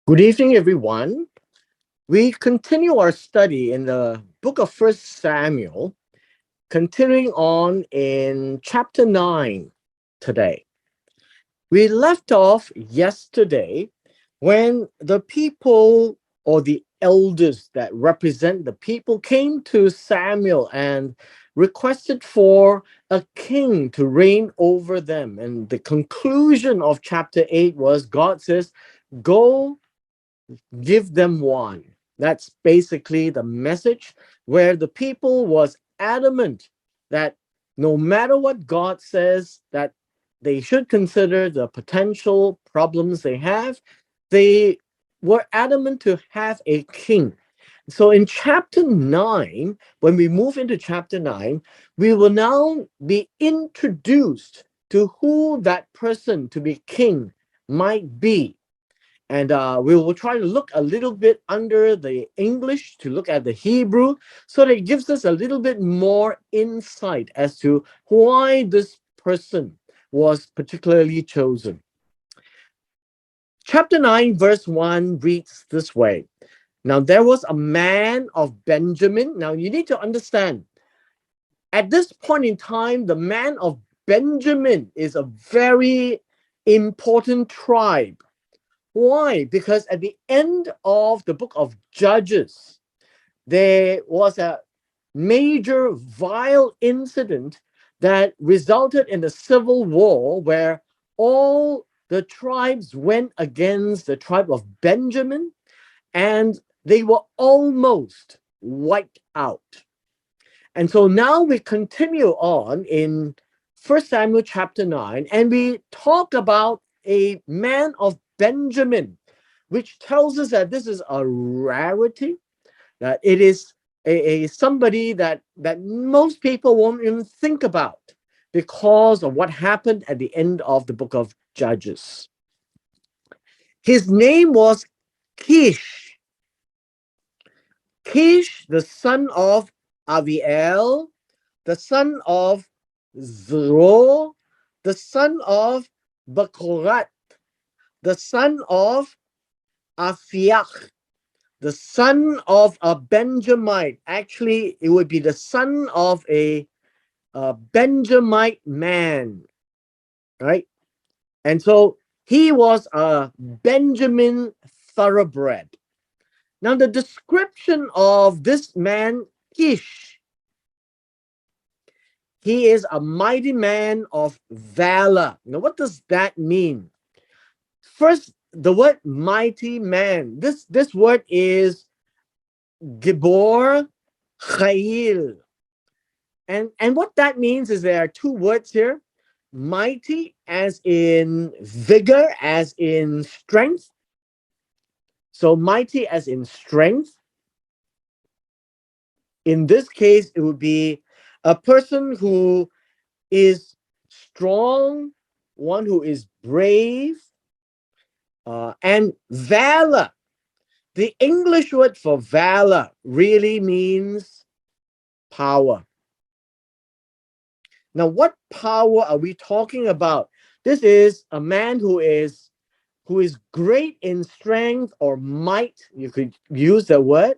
Good evening, everyone. We continue our study in the book of First Samuel, continuing on in chapter 9 today. We left off yesterday when the people or the elders that represent the people came to Samuel and requested for a king to reign over them. And the conclusion of chapter 8 was God says, Go give them one. That's basically the message where the people was adamant that no matter what God says that they should consider the potential problems they have, they were adamant to have a king. So in chapter 9, when we move into chapter 9, we will now be introduced to who that person to be king might be. And we will try to look a little bit under the English to look at the Hebrew so that it gives us a little bit more insight as to why this person was particularly chosen. Chapter 9, verse 1 reads this way. Now, there was a man of Benjamin. Now, you need to understand, at this point in time, the man of Benjamin is a very important tribe. Why? Because at the end of the book of Judges, there was a major violent incident that resulted in a civil war where all the tribes went against the tribe of Benjamin and they were almost wiped out. And so now we continue on in 1 Samuel chapter 9, and we talk about a man of Benjamin, which tells us that this is a rarity, that it is a somebody that most people won't even think about because of what happened at the end of the book of Judges. His name was Kish. Kish, the son of Aviel, the son of Zro, the son of Bakorat, the son of Afiach, the son of a Benjamite. Actually, it would be the son of a Benjamite man, right? And so he was a Benjamin thoroughbred. Now, the description of this man, Kish, he is a mighty man of valor. Now, what does that mean? First, the word mighty man. This word is Gibor Chayil. And what that means is there are two words here. Mighty as in vigor, as in strength. So mighty as in strength. In this case, it would be a person who is strong, one who is brave, and valor. The English word for valor really means power. Now, what power are we talking about? This is a man who is great in strength or might. You could use the word.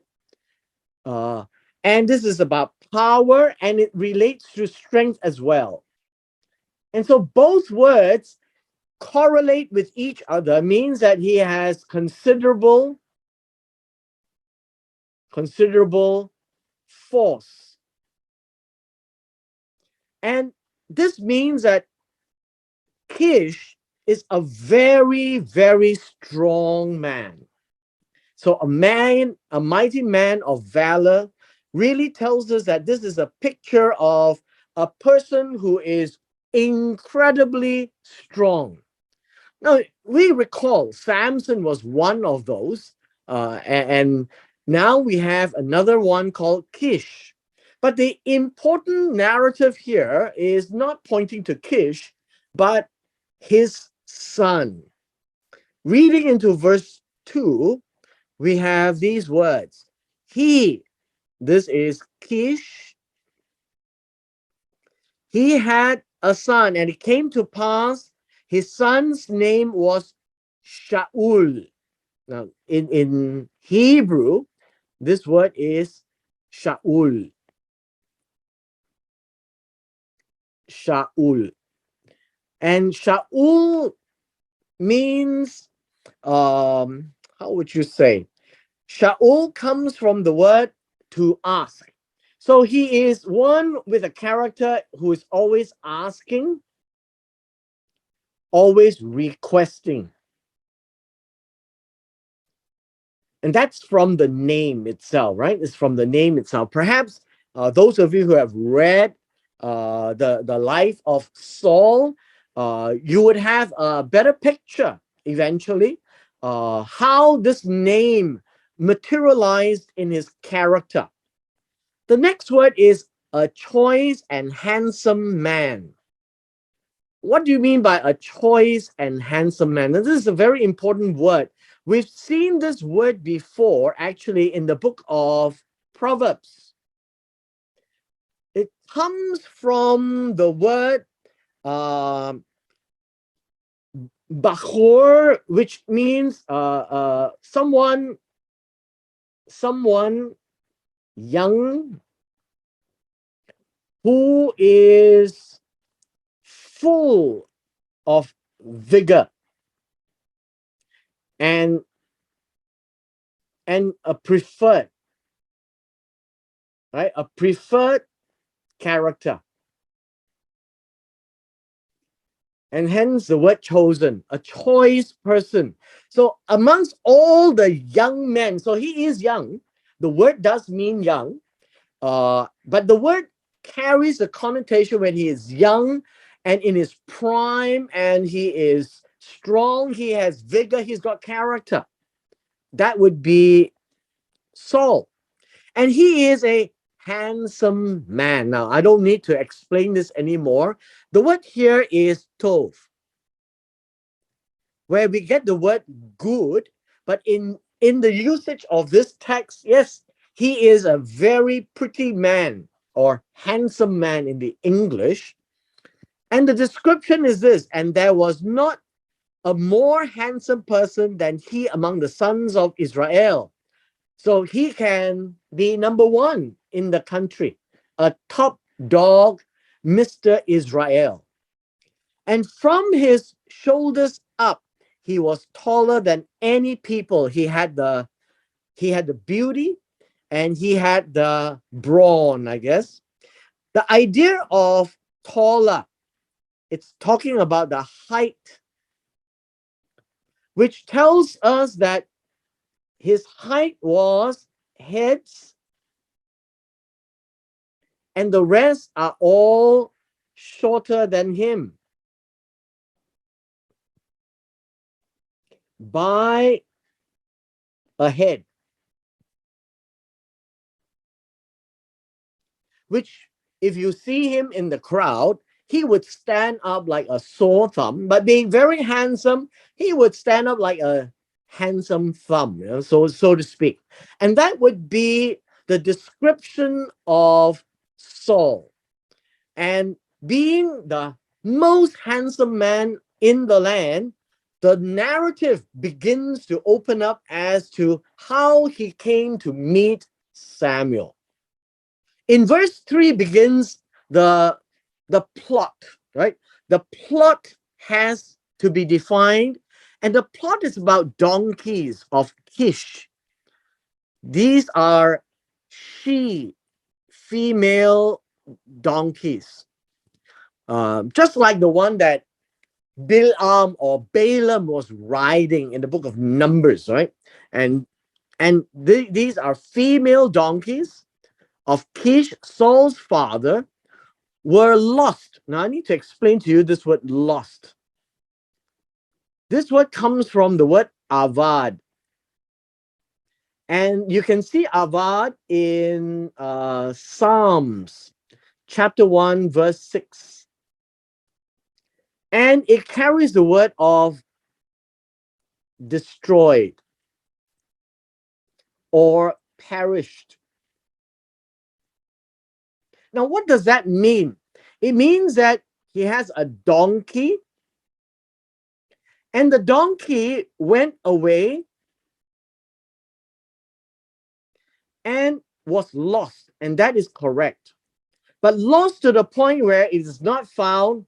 And this is about power, and it relates to strength as well. And so both words correlate with each other, means that he has considerable force. And this means that Kish is a very, very strong man. So a mighty man of valor really tells us that this is a picture of a person who is incredibly strong. Now, we recall Samson was one of those, and now we have another one called Kish. But the important narrative here is not pointing to Kish, but his son. Reading into verse 2, we have these words. This is Kish, he had a son, and it came to pass, his son's name was Shaul. Now, in Hebrew, this word is Shaul. Shaul. And Shaul means, how would you say? Shaul comes from the word to ask. So he is one with a character who is always asking, always requesting. And that's from the name itself, right? It's from the name itself. Perhaps those of you who have read the life of Saul, you would have a better picture eventually how this name materialized in his character. The next word is a choice and handsome man. What do you mean by a choice and handsome man? Now, this is a very important word. We've seen this word before, actually, in the book of Proverbs. It comes from the word Bachor, which means someone young who is full of vigor and a preferred, right? A preferred character. And hence the word chosen, a choice person. So amongst all the young men, so he is young. The word does mean young, but the word carries a connotation when he is young and in his prime, and he is strong, he has vigor, he's got character. That would be Saul. And he is a handsome man. Now, I don't need to explain this anymore. The word here is tov, where we get the word good, but in the usage of this text, yes, he is a very pretty man or handsome man in the English. And the description is this: and there was not a more handsome person than he among the sons of Israel. So he can be number one in the country, a top dog, Mr. Israel. And from his shoulders up, he was taller than any people. He had the beauty and he had the brawn, I guess. The idea of taller, it's talking about the height, which tells us that his height was heads and the rest are all shorter than him by a head, which if you see him in the crowd, he would stand up like a sore thumb, but being very handsome, he would stand up like a handsome thumb, so to speak. And that would be the description of Saul. And being the most handsome man in the land, the narrative begins to open up as to how he came to meet Samuel. In verse 3 begins the plot, right? The plot has to be defined, and the plot is about donkeys of Kish. These are she female donkeys, just like the one that Bilam or Balaam was riding in the book of Numbers, right? And these are female donkeys of Kish, Saul's father, were lost. Now I need to explain to you this word lost. This word comes from the word avad. And you can see avad in Psalms chapter 1, verse 6. And it carries the word of destroyed or perished. Now, what does that mean? It means that he has a donkey, and the donkey went away and was lost, and that is correct. But lost to the point where it is not found,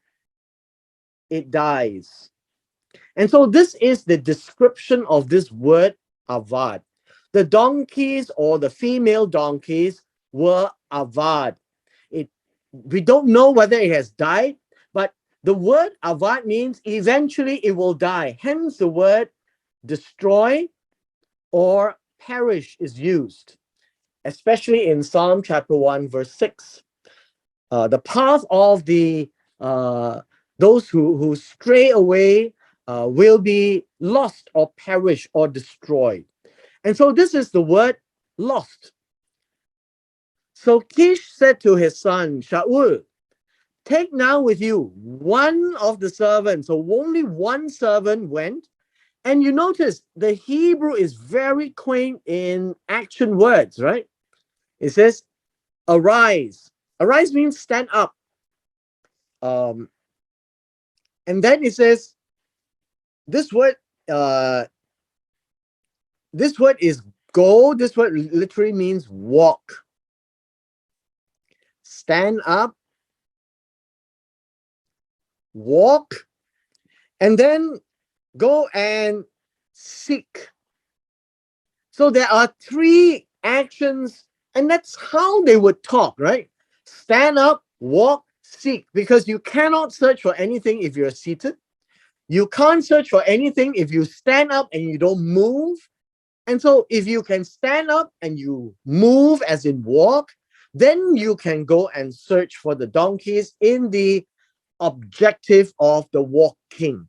it dies. And so this is the description of this word avad. The donkeys or the female donkeys were avad. It, we don't know whether it has died, but the word avad means eventually it will die. Hence the word destroy or perish is used, especially in Psalm chapter 1, verse 6. The path of the those who stray away will be lost or perish or destroyed. And so this is the word lost. So Kish said to his son Shaul, take now with you one of the servants. So only one servant went. And you notice the Hebrew is very quaint in action words, right? It says, arise. Arise means stand up. Um, and then it says, this word, uh, this word is go. This word literally means walk. Stand up, walk, and then go and seek. So there are three actions, and that's how they would talk, right? Stand up, walk, seek, because you cannot search for anything if you're seated. You can't search for anything if you stand up and you don't move. And so if you can stand up and you move, as in walk, then you can go and search for the donkeys in the objective of the walking.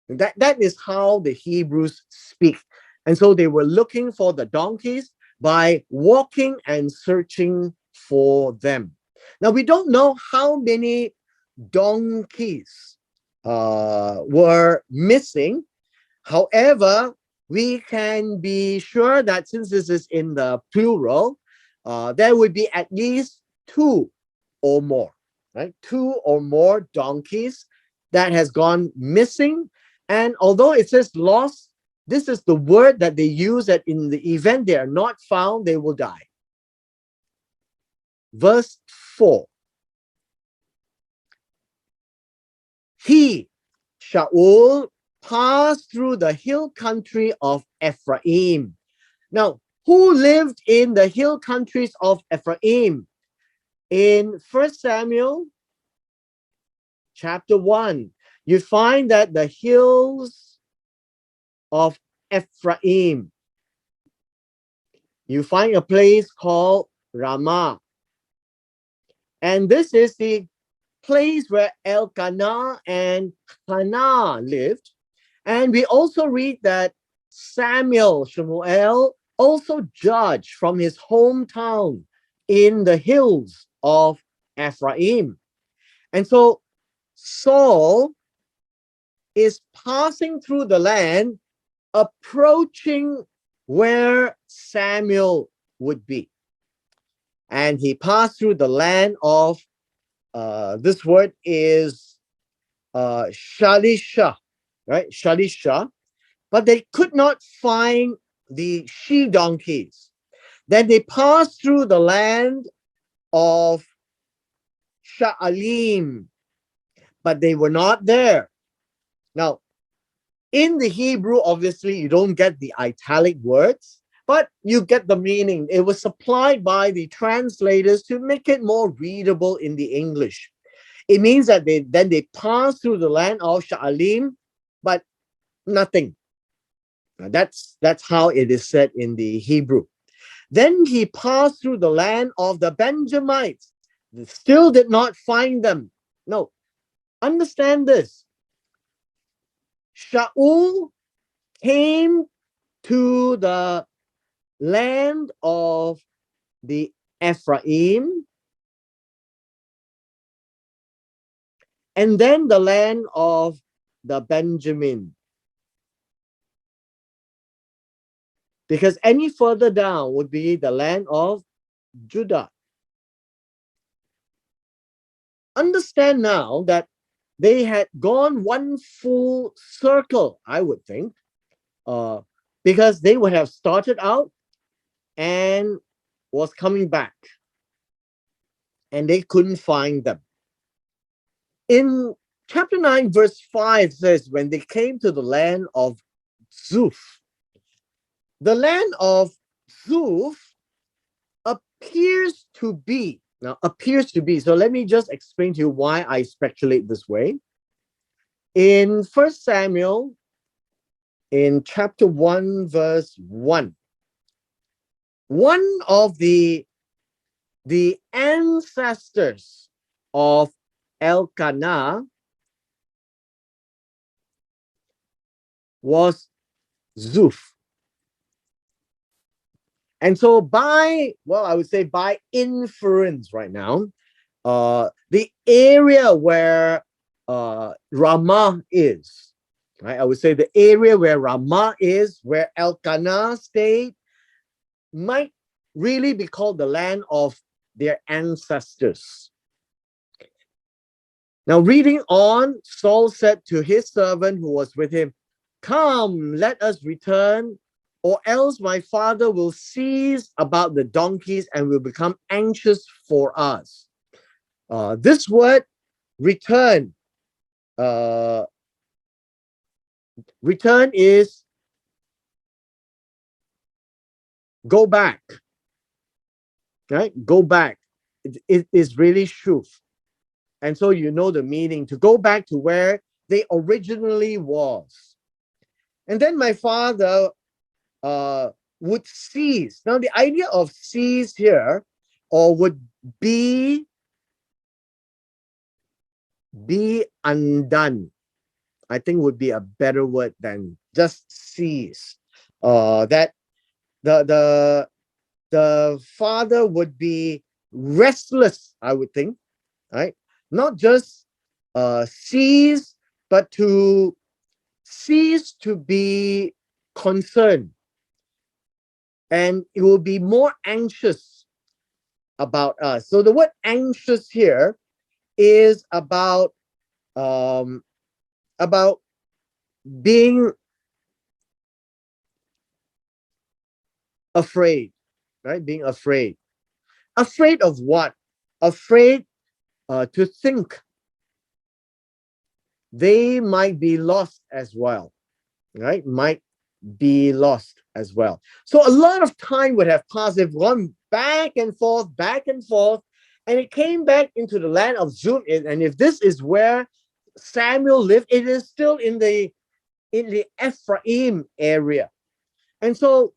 That is how the Hebrews speak. And so they were looking for the donkeys by walking and searching for them. Now, we don't know how many donkeys were missing. However, we can be sure that since this is in the plural, there would be at least two or more, right? Two or more donkeys that has gone missing. And although it says lost, this is the word that they use that in the event they are not found, they will die. Verse 4. He, Shaul, passed through the hill country of Ephraim. Now, who lived in the hill countries of Ephraim? In 1 Samuel chapter 1, you find that the hills of Ephraim, you find a place called Ramah. And this is the place where Elkanah and Hannah lived. And we also read that Shemuel, also judged from his hometown in the hills of Ephraim. And so Saul is passing through the land, approaching where Samuel would be. And he passed through the land of, this word is Shalisha, right? Shalisha. But they could not find the she donkeys. Then they passed through the land of Sha'alim, but they were not there. Now, in the Hebrew, obviously, you don't get the italic words, but you get the meaning. It was supplied by the translators to make it more readable in the English. It means that they passed through the land of Sha'alim, but nothing. Now, that's how it is said in the Hebrew. Then he passed through the land of the Benjamites. Still did not find them. No, understand this. Shaul came to the land of the Ephraim and then the land of the Benjamin. Because any further down would be the land of Judah. Understand now that they had gone one full circle, I would think, because they would have started out and was coming back, and they couldn't find them. In chapter 9, verse 5 says, when they came to the land of Zuph, the land of Zuph appears to be, so let me just explain to you why I speculate this way. In 1 Samuel, in chapter 1, verse 1, one of the ancestors of Elkanah was Zuph. And so I would say by inference right now, the area where Ramah is, right? I would say the area where Ramah is, where Elkanah stayed, might really be called the land of their ancestors. Now, reading on, Saul said to his servant who was with him, "Come, let us return, or else my father will seize about the donkeys and will become anxious for us." This word, return, return is go back, right? Go back. It is really shuv. And so you know the meaning, to go back to where they originally was. And then my father would cease. Now, the idea of cease here, or would be undone, I think would be a better word than just cease. That the father would be restless, I would think, right? Not just cease, but to cease to be concerned, and it will be more anxious about us. So the word anxious here is about being afraid, right? Being afraid. Afraid of what? Afraid to think they might be lost as well, right? Might be lost as well. So a lot of time would have passed. They've gone back and forth, and it came back into the land of Zuph. And if this is where Samuel lived, it is still in the Ephraim area. And so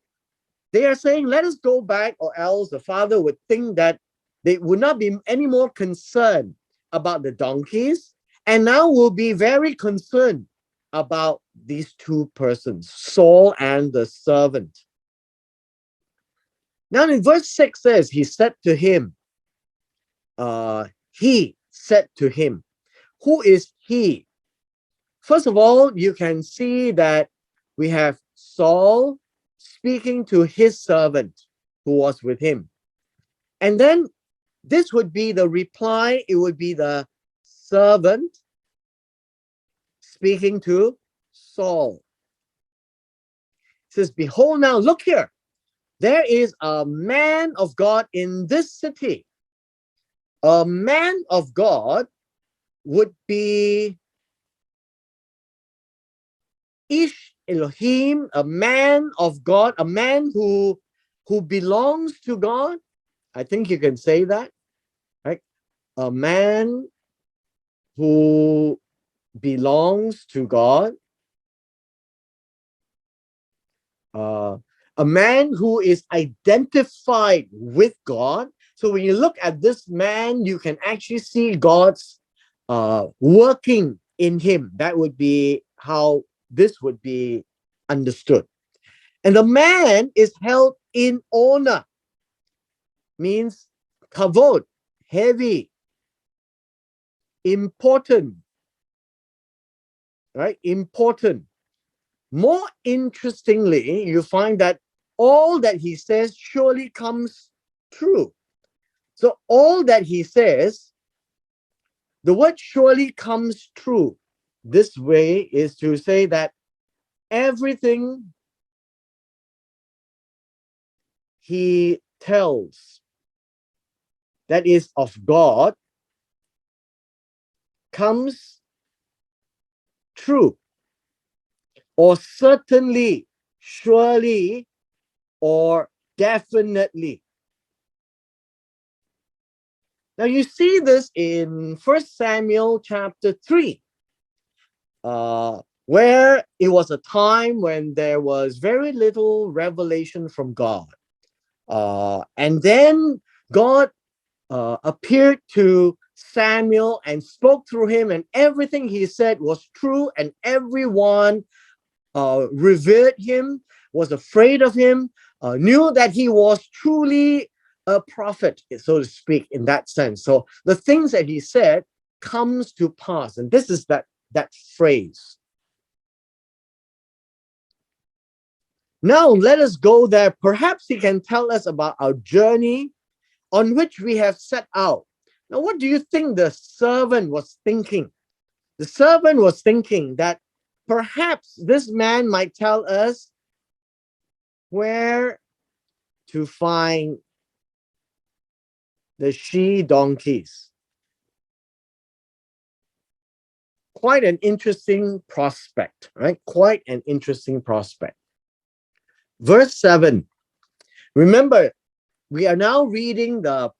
they are saying, let us go back, or else the father would think that they would not be any more concerned about the donkeys, and now will be very concerned about these two persons, Saul and the servant. Now in verse 6 says, he said to him, who is he? First of all, you can see that we have Saul speaking to his servant who was with him. And then this would be the reply. It would be the servant speaking to Saul. It says, behold now, look here. There is a man of God in this city. A man of God would be Ish Elohim, a man of God, a man who belongs to God. I think you can say that, right? A man who belongs to God. A man who is identified with God. So when you look at this man, you can actually see God's working in him. That would be how this would be understood. And the man is held in honor, means kavod, heavy, important, right? Important. More interestingly, you find that all that he says surely comes true. So all that he says, the word surely comes true. This way is to say that everything he tells that is of God comes true, or certainly, surely, or definitely. Now you see this in 1 Samuel chapter 3, where it was a time when there was very little revelation from God. And then God appeared to Samuel and spoke through him, and everything he said was true, and everyone revered him, was afraid of him, knew that he was truly a prophet, so to speak, in that sense. So the things that he said comes to pass, and this is that phrase. Now let us go there. Perhaps he can tell us about our journey on which we have set out. Now, what do you think the servant was thinking? The servant was thinking that perhaps this man might tell us where to find the she-donkeys. Quite an interesting prospect, right? Quite an interesting prospect. Verse 7. Remember, we are now reading the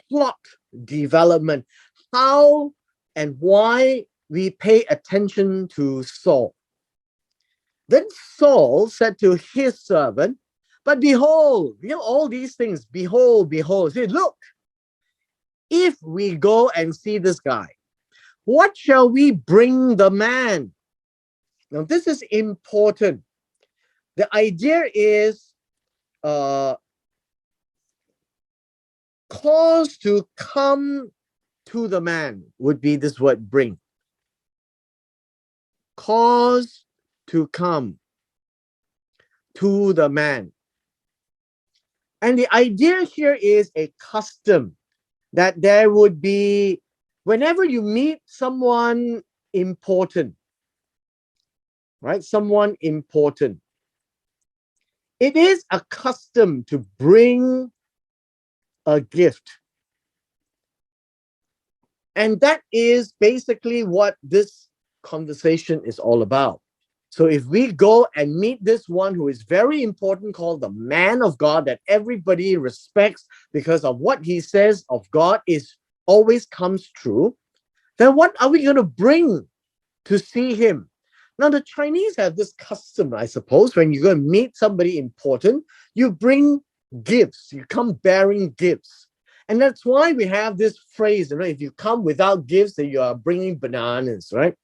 plot development, how and why we pay attention to Saul. Then Saul said to his servant, but behold, all these things, behold, behold. Say, look, if we go and see this guy, what shall we bring the man? Now, this is important. The idea is cause to come to the man would be this word bring. Cause to come to the man. And the idea here is a custom that there would be, whenever you meet someone important, right? Someone important, it is a custom to bring a gift. And that is basically what this conversation is all about. So if we go and meet this one who is very important, called the man of God, that everybody respects because of what he says of God is always comes true, then what are we going to bring to see him? Now, the Chinese have this custom, I suppose, when you go and meet somebody important, you bring gifts, you come bearing gifts. And that's why we have this phrase, if you come without gifts, then you are bringing bananas, right?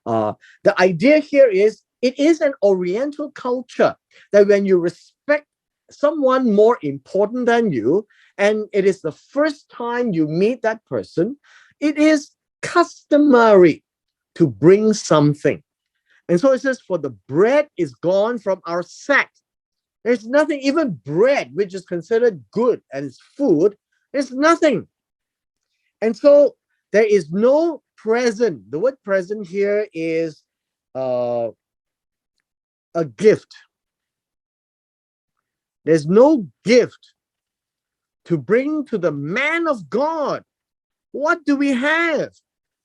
The idea here is, it is an Oriental culture that when you respect someone more important than you, and it is the first time you meet that person, it is customary to bring something. And so it says, for the bread is gone from our sack. There's nothing, even bread, which is considered good and it's food, there's nothing. And so there is no present. The word present here is a gift. There's no gift to bring to the man of God. What do we have?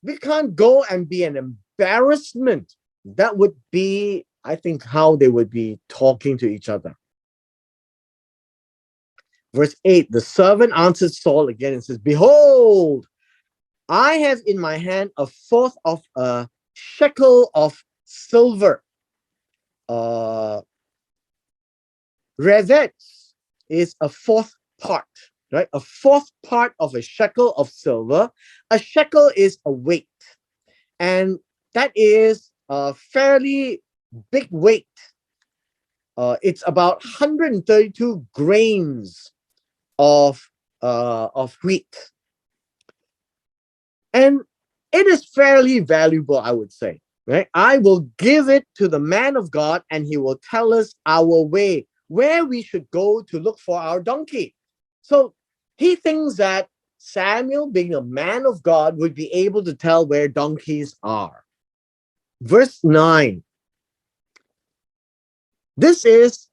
We can't go and be an embarrassment. That would be, I think, how they would be talking to each other. Verse 8, the servant answered Saul again and says, behold, I have in my hand a fourth of a shekel of silver. Revet is a fourth part, right? A fourth part of a shekel of silver. A shekel is a weight, and that is a fairly big weight. It's about 132 grains of wheat, and it is fairly valuable, I would say. Right? I will give it to the man of God, and he will tell us our way, where we should go to look for our donkey. So he thinks that Samuel, being a man of God, would be able to tell where donkeys are. Verse 9. This is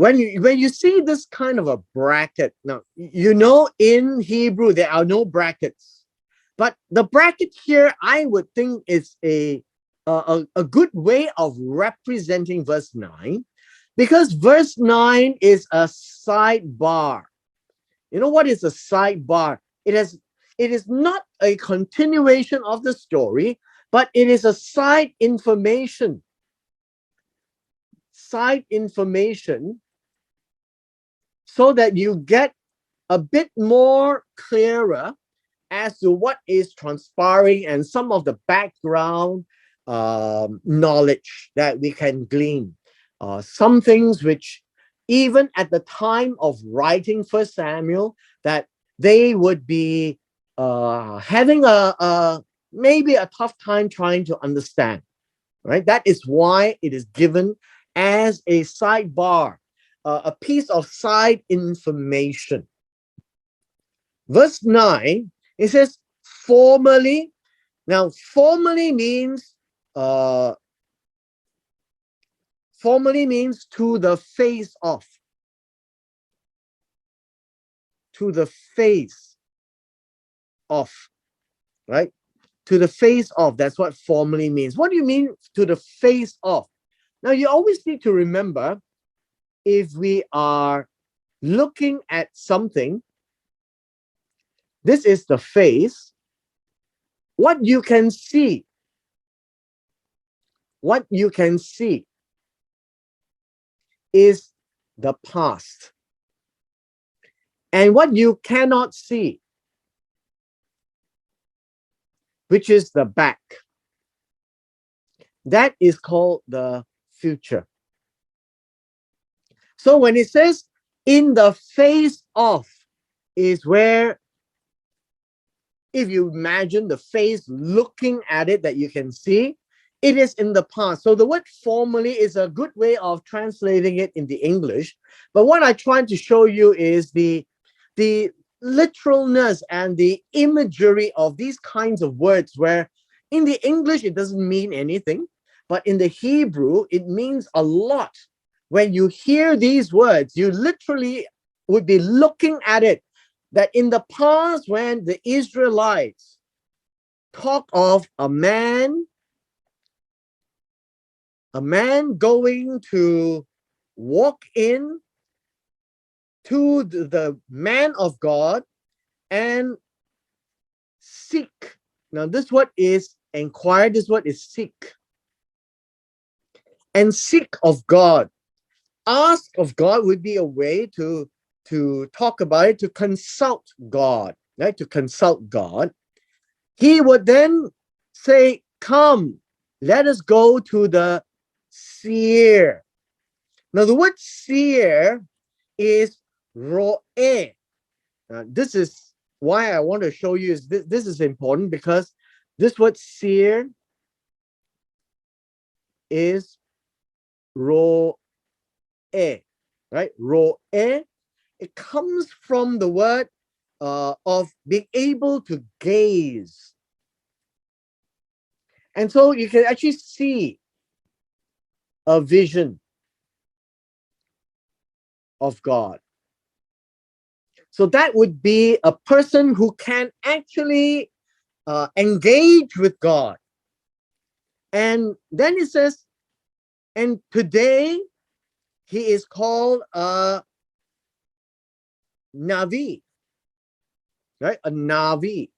when you see this kind of a bracket, now you know in Hebrew there are no brackets, but the bracket here I would think is a good way of representing verse 9, because verse 9 is a sidebar. You know what is a sidebar? It is not a continuation of the story, but it is a side information, so that you get a bit more clearer as to what is transpiring and some of the background knowledge that we can glean. Some things which, even at the time of writing First Samuel, that they would be having a maybe a tough time trying to understand. Right? That is why it is given as a sidebar, a piece of side information. Verse 9, it says, formerly. Now, formerly means to the face of. To the face of, right? To the face of. That's what formerly means. What do you mean to the face of? Now, you always need to remember, if we are looking at something, this is the face. What you can see is the past. And what you cannot see, which is the back, that is called the future. So when it says in the face of, is where, if you imagine the face looking at it, that you can see, it is in the past. So the word formerly is a good way of translating it in the English. But what I try to show you is the literalness and the imagery of these kinds of words, where in the English it doesn't mean anything, but in the Hebrew it means a lot. When you hear these words, you literally would be looking at it, that in the past, when the Israelites talk of a man going to walk in to the man of God and seek. Now, this word is inquire, this word is seek. And seek of God. Ask of God would be a way to talk about it, to consult God, right? To consult God. He would then say, come, let us go to the seer. Now, the word seer is ro'eh. This is why I want to show you, is this is important, because this word seer is ro'eh, right? Ro'eh, it comes from the word of being able to gaze. And so you can actually see a vision of God. So that would be a person who can actually engage with God. And then it says, and today he is called a Navi, right? A Navi.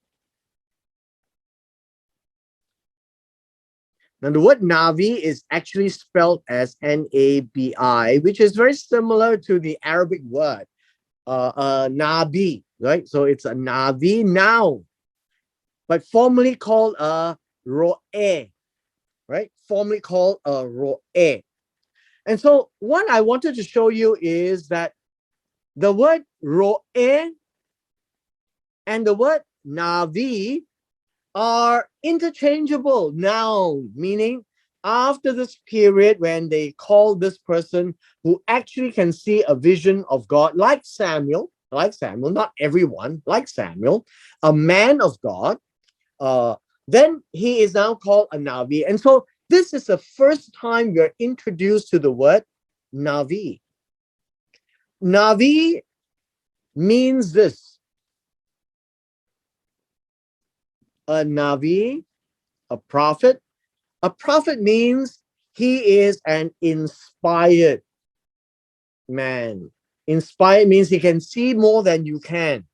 Now, the word Navi is actually spelled as Nabi, which is very similar to the Arabic word Nabi, right? So it's a Navi now, but formerly called a Ro'eh, right? Formerly called a Ro'eh. And so what I wanted to show you is that the word Ro'eh and the word Navi are interchangeable now, meaning after this period when they call this person who actually can see a vision of God, like Samuel, not everyone, like Samuel, a man of God, then he is now called a Navi. And so this is the first time we're introduced to the word Navi. Navi means this. A Navi, a prophet. A prophet means he is an inspired man. Inspired means he can see more than you can.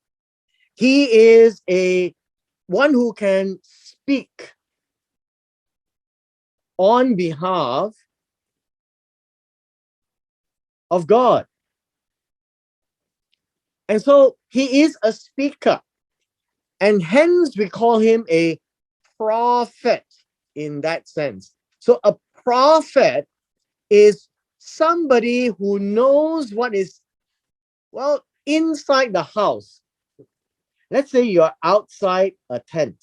He is a one who can speak on behalf of God. And so he is a speaker. And hence we call him a prophet in that sense. So a prophet is somebody who knows what is, well, inside the house. Let's say you're outside a tent.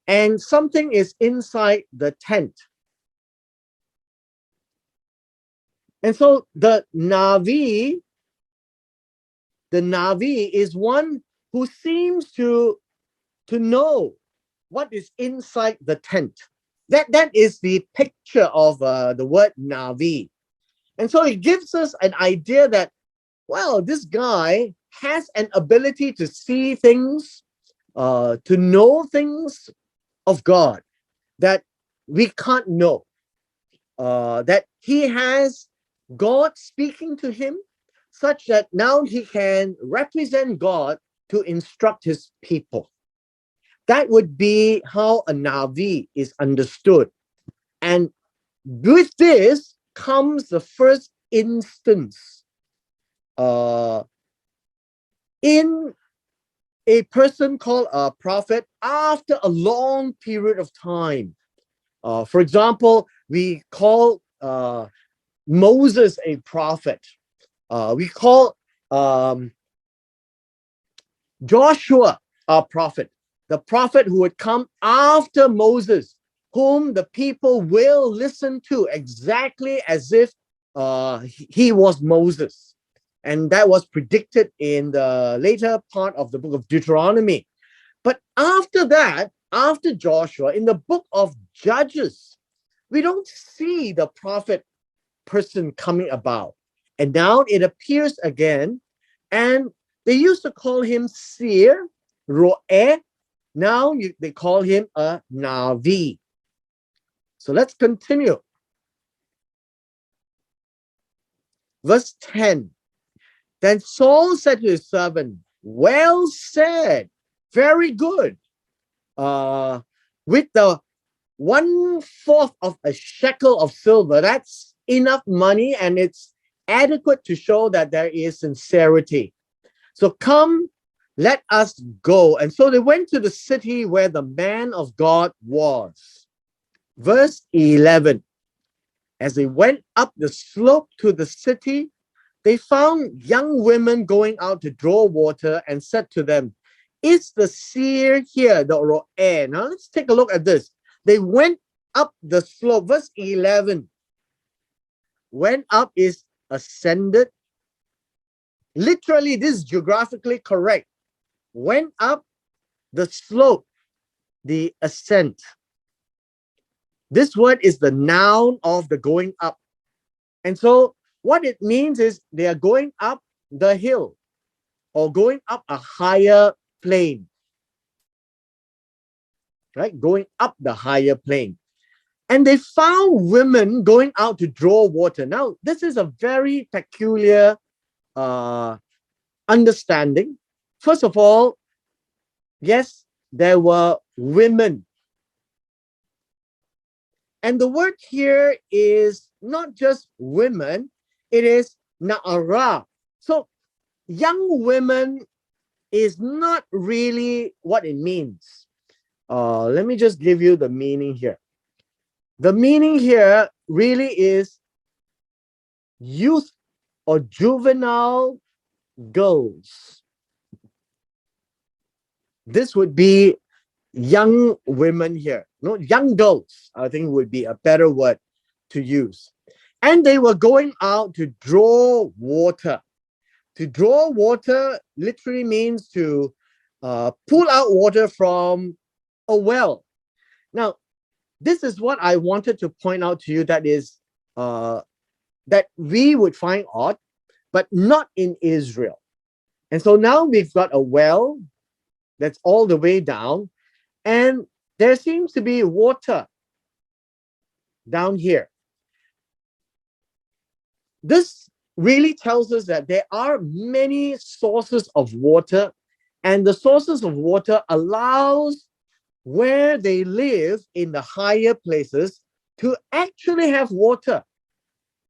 And something is inside the tent. And so the Navi is one who seems to know what is inside the tent. That is the picture of the word Navi. And so it gives us an idea that, well, this guy has an ability to see things, to know things of God that we can't know. That he has God speaking to him such that now he can represent God to instruct his people. That would be how a Navi is understood. And with this comes the first instance in a person called a prophet after a long period of time. For example, we call Moses a prophet. We call Joshua a prophet, the prophet who would come after Moses, whom the people will listen to exactly as if he was Moses. And that was predicted in the later part of the book of Deuteronomy. But after that, after Joshua, in the book of Judges, we don't see the prophet person coming about. And now it appears again. And they used to call him seer, ro'eh. Now they call him a Navi. So let's continue. Verse 10. Then Saul said to his servant, well said, very good. With the 1/4 of a shekel of silver, that's enough money and it's adequate to show that there is sincerity. So come, let us go. And so they went to the city where the man of God was. Verse 11. As they went up the slope to the city, they found young women going out to draw water and said to them, is the seer here, the ro'eh? Now let's take a look at this. They went up the slope. Verse 11. Went up is ascended. Literally, this is geographically correct. Went up the slope, the ascent. This word is the noun of the going up. And so what it means is they are going up the hill or going up a higher plane. Right? Going up the higher plane. And they found women going out to draw water. Now, this is a very peculiar understanding. First of all, yes, there were women. And the word here is not just women, it is na'ara. So young women is not really what it means. Let me just give you the meaning here. The meaning here really is youth or juvenile girls. This would be young women here. No, young girls, I think would be a better word to use. And they were going out to draw water. To draw water literally means to pull out water from a well. Now, this is what I wanted to point out to you, that is that we would find odd, but not in Israel. And so now we've got a well that's all the way down, and there seems to be water down here. This really tells us that there are many sources of water, and the sources of water allows where they live in the higher places to actually have water,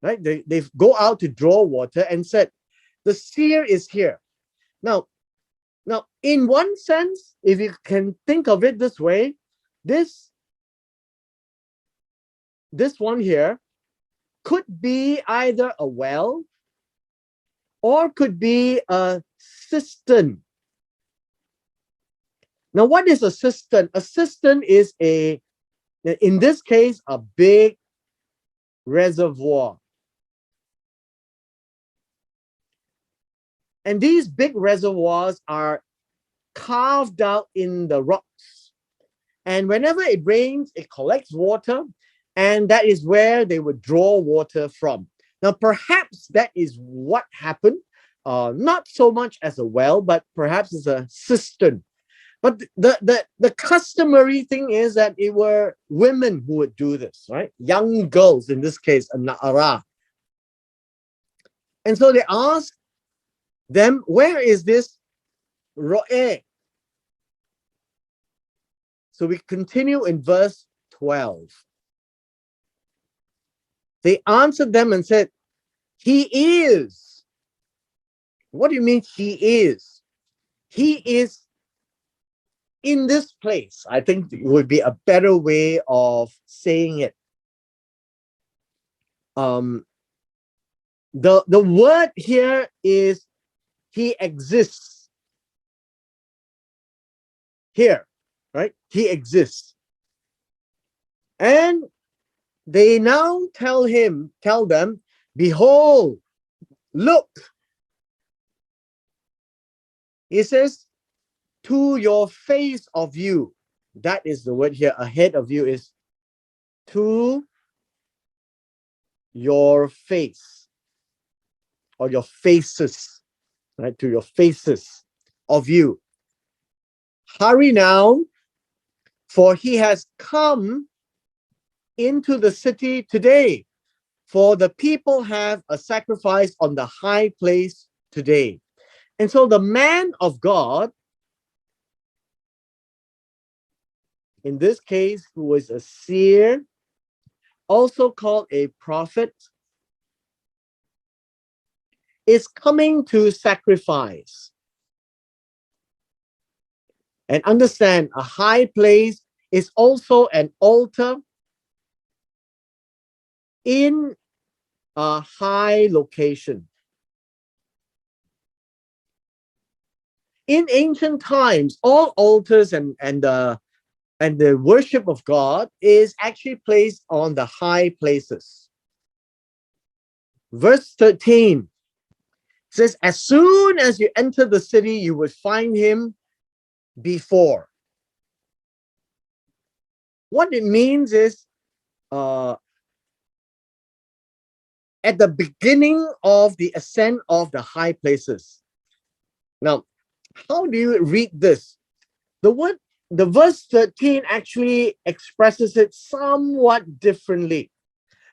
right? They go out to draw water and said, the seer is here. Now, in one sense, if you can think of it this way, this one here could be either a well or could be a cistern. Now, what is a cistern? A cistern is in this case, a big reservoir. And these big reservoirs are carved out in the rocks. And whenever it rains, it collects water, and that is where they would draw water from. Now, perhaps that is what happened, not so much as a well, but perhaps as a cistern. But the customary thing is that it were women who would do this, right? Young girls, in this case, a na'ara. And so they asked them, where is this ro'eh? So we continue in verse 12. They answered them and said, he is. What do you mean he is? He is in this place. I think it would be a better way of saying it. The word here is he exists. Here, right? He exists. And they now tell them, behold, look. He says, to your face of you. That is the word here. Ahead of you is to your face, or your faces, right? To your faces of you. Hurry now, for he has come into the city today, for the people have a sacrifice on the high place today. And so the man of God, in this case, who was a seer, also called a prophet, is coming to sacrifice. And understand, a high place is also an altar in a high location. In ancient times, all altars and the worship of God is actually placed on the high places. Verse 13 says, as soon as you enter the city, you will find him before. What it means is, at the beginning of the ascent of the high places. Now, how do you read this? The verse 13 actually expresses it somewhat differently.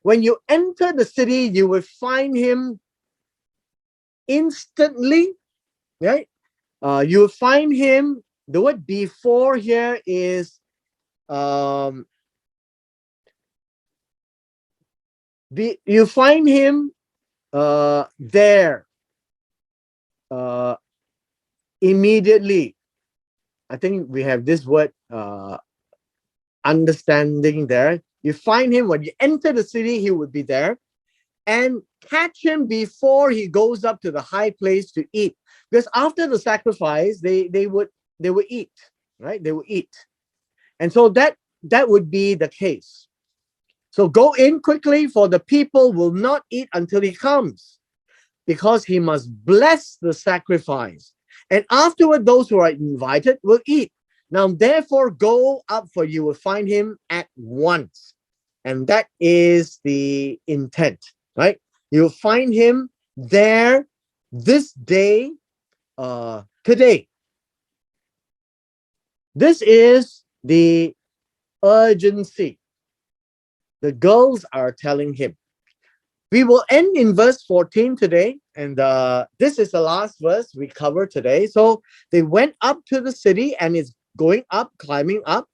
When you enter the city, you will find him instantly, right? You will find him. The word before here is you find him there immediately. I think we have this word understanding there. You find him when you enter the city, he would be there. And catch him before he goes up to the high place to eat. Because after the sacrifice, they would eat, right? They would eat. And so that would be the case. So go in quickly, for the people will not eat until he comes, because he must bless the sacrifice. And afterward, those who are invited will eat. Now, therefore, go up, for you will find him at once. And that is the intent, right? You'll find him there this day, today. This is the urgency the girls are telling him. We will end in verse 14 today, and this is the last verse we cover today. So they went up to the city, and it's going up, climbing up.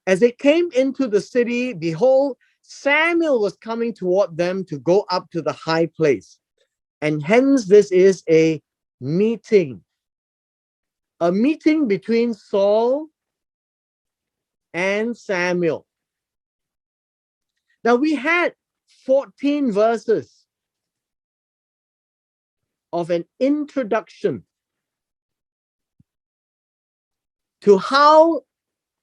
As they came into the city, behold, Samuel was coming toward them to go up to the high place. And hence, this is a meeting between Saul and Samuel. Now, we had 14 verses of an introduction to how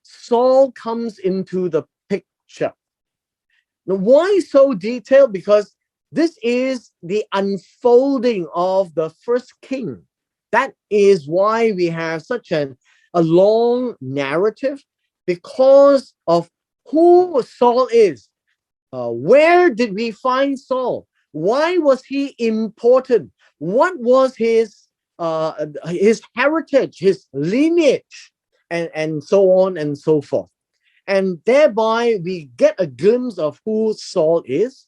Saul comes into the picture. Now, why so detailed? Because this is the unfolding of the first king. That is why we have such a long narrative, because of who Saul is. Where did we find Saul? Why was he important? What was his heritage, his lineage, and so on and so forth. And thereby we get a glimpse of who Saul is.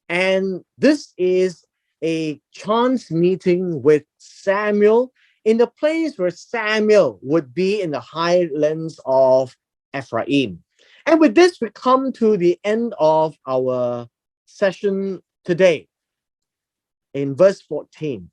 And this is a chance meeting with Samuel in the place where Samuel would be in the highlands of Ephraim. And with this, we come to the end of our session today in verse 14.